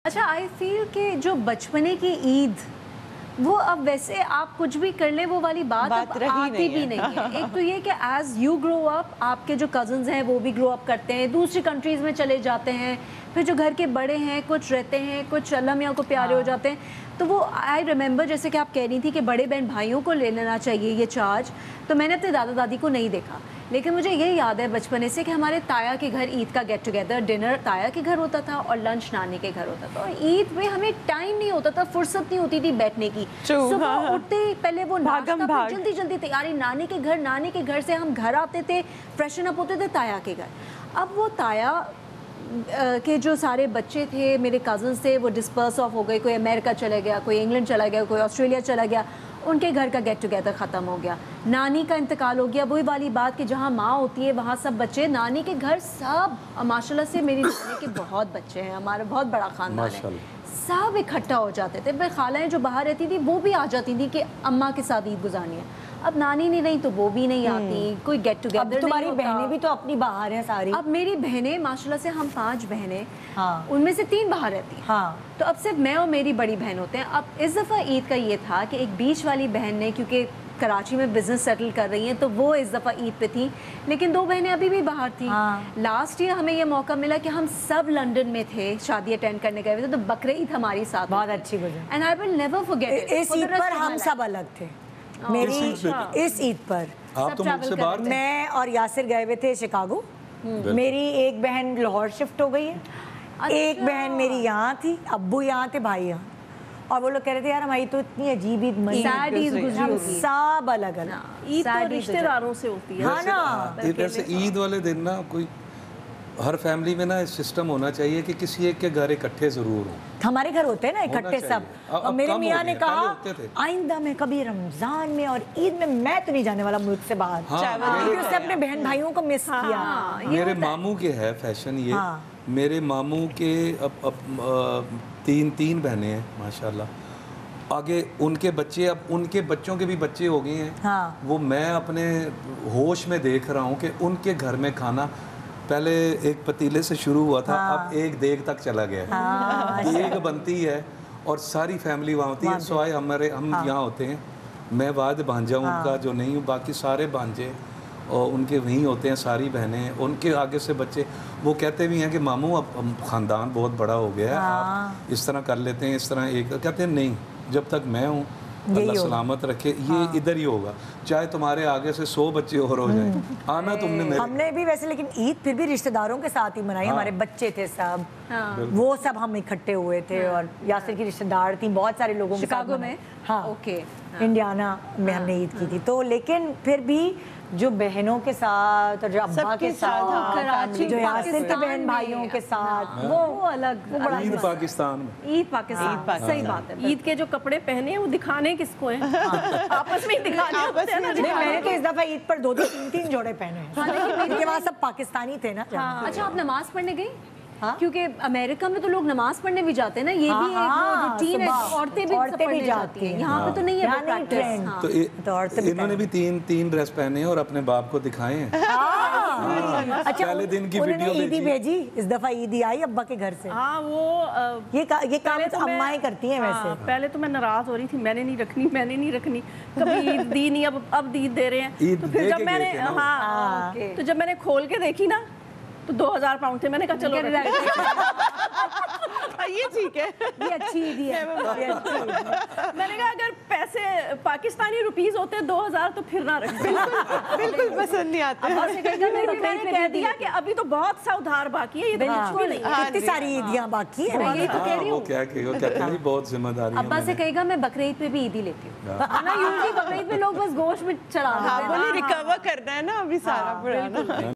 اچھا آئی فیل کہ جو بچپنے کی عید وہ اب ویسے آپ کچھ بھی کر لیں وہ والی بات اب آتی بھی نہیں ہے. ایک تو یہ کہ ایز یو گرو اپ آپ کے جو کزنز ہیں وہ بھی گرو اپ کرتے ہیں, دوسری کنٹریز میں چلے جاتے ہیں, پھر جو گھر کے بڑے ہیں کچھ رہتے ہیں, کچھ اللہ میاں کو پیارے ہو جاتے ہیں. تو وہ آئی ریممبر جیسے کہ آپ کہہ رہی تھی کہ بڑے بہن بھائیوں کو لے لینا چاہیے یہ چارج. تو میں نے اپنے دادا دادی کو نہیں دیکھا, لیکن مجھے یہ یاد ہے بچپنے سے کہ ہمارے تایا کے گھر عید کا گیٹ ٹوگیدر, ڈنر تایا کے گھر ہوتا تھا اور لنچ نانی کے گھر ہوتا تھا. اور عید میں ہمیں ٹائم نہیں ہوتا تھا, فرصت نہیں ہوتی تھی بیٹھنے کی. صبح اٹھتے ہی پہلے وہ ناشتہ, جلدی جلدی تیاری, نانی کے گھر سے ہم گھر آتے تھے, فریشن اپ ہوتے تھے تایا کے گھر. اب وہ تایا کہ جو سارے بچے تھے میرے کزنس تھے وہ ڈسپرس آف ہو گئے, کوئی امریکہ چلا گیا, کوئی انگلینڈ چلا گیا, کوئی آسٹریلیا چلا گیا, ان کے گھر کا گیٹ ٹوگیدر ختم ہو گیا. نانی کا انتقال ہو گیا, وہی والی بات کہ جہاں ماں ہوتی ہے وہاں سب بچے, نانی کے گھر سب ماشاء اللہ سے میری نانی کے بہت بچے ہیں, ہمارا بہت بڑا خاندان ہے, سب اکٹھا ہو جاتے تھے. پھر خالائیں جو باہر رہتی تھی وہ بھی آ جاتی تھی کہ اماں کے ساتھ عید گزارنی ہے. اب نانی نہیں رہی تو وہ بھی نہیں آتی, کوئی گیٹ ٹوگیدر نہیں ہوتا. تمہاری بہنیں بھی تو اپنی باہر ہیں ساری. اب میری بہنیں ماشاءاللہ سے ہم 5 بہنیں, ان میں سے 3 باہر رہتی ہیں, تو اب صرف میں اور میری بڑی بہن ہوتے ہیں. اب اس دفعہ عید کا یہ تھا کہ ایک بیچ والی بہن نے, کیونکہ کراچی میں بزنس سیٹل کر رہی ہیں تو وہ اس دفعہ عید پہ تھیں, لیکن 2 بہنیں ابھی بھی باہر تھیں. لاسٹ ایئر ہمیں یہ موقع ملا کہ ہم سب لنڈن میں تھے, شادی اٹینڈ کرنے گئے تھے, تو بقرعید ہماری ساتھ بہت اچھی گزری. And I will never forget it. اس عید پر ہم سب الگ تھے. میری اس عید پر میں اور یاسر گئے ہوئے تھے شکاگو. میری ایک بہن لاہور شفٹ ہو گئی ہے, ایک بہن میری یہاں تھی, ابو یہاں تھے, بھائی یہاں. اور وہ لوگ کہہ رہے تھے یار ہماری تو اتنی عجیب عید گزری, سب الگ الگ. عید تو رشتہ داروں سے ہوتی ہے. ہاں نا, ویسے عید والے دن نا کوئی ہر فیملی میں نا سسٹم ہونا چاہیے کہ کسی ایک کے گھر اکٹھے ضرور ہوں. ہمارے گھر ہوتے ہیں نا اکٹھے سب. اور میرے میاں نے کہا آئندہ میں کبھی رمضان میں اور عید میں تو نہیں جانے والا ملک سے باہر, کیونکہ اس نے اپنے بہن بھائیوں کو مس کیا. میرے ماموں کے ہے فیشن یہ, میرے ماموں کے اب 3 بہنیں ہیں ماشاءاللہ. آگے ان کے بچے, اب ان کے بچوں کے بھی بچے ہو گئے ہیں. وہ میں اپنے ہوش میں دیکھ رہا ہوں کہ ان کے گھر میں کھانا پہلے ایک پتیلے سے شروع ہوا تھا, اب ایک دیگ تک چلا گیا ہے. دیگ بنتی ہے اور ساری فیملی وہاں ہوتی ہے, سوائے ہم یہاں ہوتے ہیں. میں بعد بھانجا ہوں ان کا جو نہیں ہوں, باقی سارے بھانجے اور ان کے وہیں ہوتے ہیں, ساری بہنیں, ان کے آگے سے بچے. وہ کہتے بھی ہیں کہ ماموں اب خاندان بہت بڑا ہو گیا ہے, آپ اس طرح کر لیتے ہیں, اس طرح ایک. کہتے ہیں نہیں, جب تک میں ہوں اللہ سلامت رکھے, یہ ادھر ہی ہوگا, چاہے تمہارے آگے سے 100 بچے اور ہو جائیں. آنا تم نے, ہم نے بھی ویسے, لیکن عید پھر بھی رشتہ داروں کے ساتھ ہی منائی. ہمارے بچے تھے سب, وہ سب ہم اکٹھے ہوئے تھے, اور یاسر کی رشتہ دار تھیں, بہت سارے لوگوں کے ساتھ. شکاگو میں, ہاں انڈیانا میں ہم نے عید کی تھی. تو لیکن پھر بھی جو بہنوں کے ساتھ اور جو ابا کے ساتھ, جو یاسر کے بہن بھائیوں کے ساتھ, وہ الگ. عید پاکستان میں, عید پاکستان, صحیح بات ہے. عید کے جو کپڑے پہنے ہیں وہ دکھانے کس کو ہیں, آپس میں ہی دکھانے ہوتے ہیں نا. میں نے تو اس دفعہ عید پر 2-3 جوڑے پہنے ہیں, کیونکہ وہاں سب پاکستانی تھے نا. اچھا آپ نماز پڑھنے گئی؟ کیونکہ امریکہ میں تو لوگ نماز پڑھنے بھی جاتے ہیں نا, یہ بھی ایک روٹین ہے, عورتیں بھی جاتی ہیں, یہاں پہ تو نہیں ہے پریکٹس. تو انہوں نے بھی 3 ڈریس پہنے اور اپنے باپ کو دکھائے ہیں. اچھا, پہلے دن کی انہوں نے ویڈیو عیدی بھیجی, اس دفعہ عیدی آئی ابا کے گھر سے. ہاں, وہ یہ کام تو امائیں کرتی ہیں ویسے. پہلے تو میں ناراض ہو رہی تھی, میں نے نہیں رکھنی, کبھی عید دی نہیں, اب عید دے رہے ہیں. تو پھر جب میں نے جب میں نے کھول کے دیکھی نا تو 2000 پاؤنڈ تھے. میں نے کہا چلو یہ ٹھیک ہے, یہ اچھی عید ہے. میں نے کہا اگر پیسے پاکستانی روپیز ہوتے 2000 تو پھر نہ رکھتے. بالکل پسند نہیں آتے. میں نے کہہ دیا کہ ابھی تو بہت سا ادھار باقی ہے, یہ کچھ بھی نہیں ہے, اتنی ساری عیدیاں باقی ہیں. میں یہی تو کہہ رہی ہوں, کیا کہتے ہیں بہت ذمہ داری. ابا سے کہے گا میں بقرعید پہ بھی عیدی لیتی ہوں, نا یوزلی بقرعید پہ لوگ بس گوشت میں چڑھا ریکور کرنا ہے نا ابھی سارا پرانا.